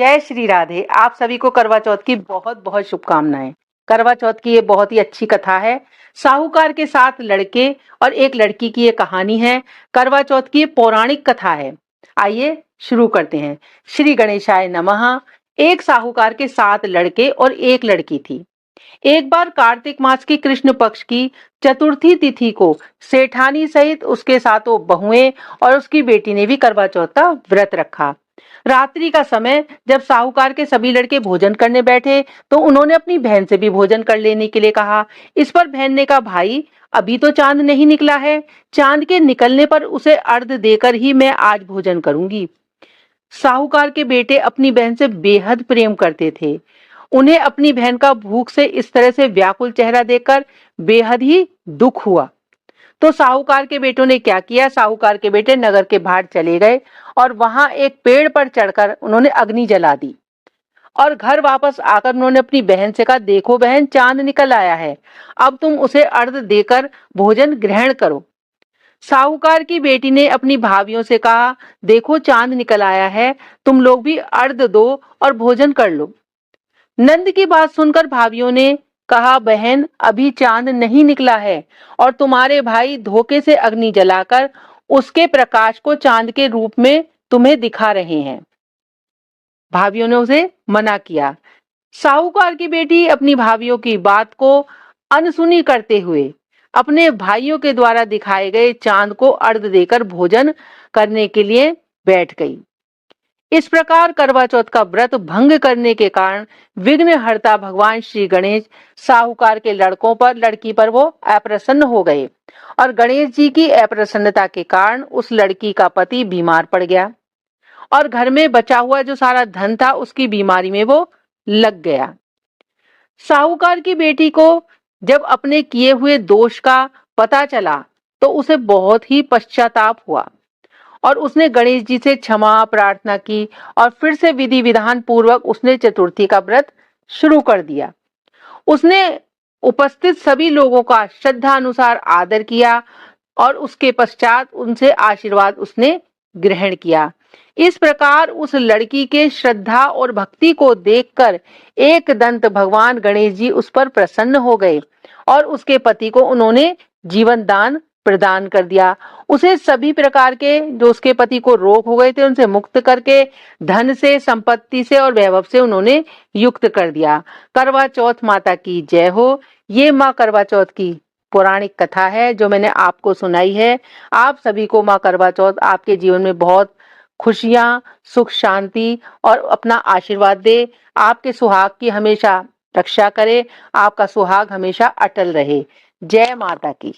जय श्री राधे। आप सभी को करवा चौथ की बहुत बहुत शुभकामनाएं। करवा चौथ की ये बहुत ही अच्छी कथा है। साहूकार के 7 लड़के और एक लड़की की ये कहानी है। करवा चौथ की ये पौराणिक कथा है। आइए शुरू करते हैं। श्री गणेशाय नमः। एक साहूकार के 7 लड़के और एक लड़की थी। एक बार कार्तिक मास की कृष्ण पक्ष की चतुर्थी तिथि को सेठानी सहित उसके सातों बहुएं और उसकी बेटी ने भी करवा चौथ का व्रत रखा। रात्रि का समय जब साहूकार के सभी लड़के भोजन करने बैठे तो उन्होंने अपनी बहन से भी भोजन कर लेने के लिए कहा। इस पर बहन ने कहा, भाई अभी तो चांद नहीं निकला है, चांद के निकलने पर उसे अर्घ देकर ही मैं आज भोजन करूंगी। साहूकार के बेटे अपनी बहन से बेहद प्रेम करते थे। उन्हें अपनी बहन का भूख से इस तरह से व्याकुल चेहरा देखकर बेहद ही दुख हुआ। तो साहूकार के बेटों ने क्या किया, साहूकार के बेटे नगर के बाहर चले गए और वहां एक पेड़ पर चढ़कर उन्होंने अग्नि जला दी और घर वापस आकर उन्होंने अपनी बहन से कहा, देखो बहन, चांद निकल आया है, अब तुम उसे अर्घ देकर भोजन ग्रहण करो। साहूकार की बेटी ने अपनी भाभियों से कहा, देखो चांद निकल आया है, तुम लोग भी अर्घ दो और भोजन कर लो। नंद की बात सुनकर भाभियों ने कहा, बहन अभी चांद नहीं निकला है और तुम्हारे भाई धोखे से अग्नि जलाकर उसके प्रकाश को चांद के रूप में तुम्हें दिखा रहे हैं। भाभियों ने उसे मना किया। साहूकार की बेटी अपनी भाभियों की बात को अनसुनी करते हुए अपने भाइयों के द्वारा दिखाए गए चांद को अर्घ देकर भोजन करने के लिए बैठ गई। इस प्रकार करवा चौथ का व्रत भंग करने के कारण विघ्नहर्ता भगवान श्री गणेश साहूकार के लड़की पर वो अप्रसन्न हो गए और गणेश जी की अप्रसन्नता के कारण उस लड़की का पति बीमार पड़ गया और घर में बचा हुआ जो सारा धन था उसकी बीमारी में वो लग गया। साहूकार की बेटी को जब अपने किए हुए दोष का पता चला तो उसे बहुत ही पश्चाताप हुआ और उसने गणेश जी से क्षमा प्रार्थना की और फिर से विधि विधान पूर्वक उसने चतुर्थी का व्रत शुरू कर दिया। उसने उपस्थित सभी लोगों का श्रद्धा अनुसार आदर किया और उसके पश्चात उनसे आशीर्वाद उसने ग्रहण किया। इस प्रकार उस लड़की के श्रद्धा और भक्ति को देखकर एक दंत भगवान गणेश जी उस पर प्रसन्न हो गए और उसके पति को उन्होंने जीवन दान प्रदान कर दिया। उसे सभी प्रकार के जो उसके पति को रोग हो गए थे उनसे मुक्त करके धन से, संपत्ति से और वैभव से उन्होंने युक्त कर दिया। करवा चौथ माता की जय हो। ये माँ करवा चौथ की पौराणिक कथा है जो मैंने आपको सुनाई है। आप सभी को माँ करवा चौथ आपके जीवन में बहुत खुशियां, सुख, शांति और अपना आशीर्वाद दे। आपके सुहाग की हमेशा रक्षा करे, आपका सुहाग हमेशा अटल रहे। जय माता की।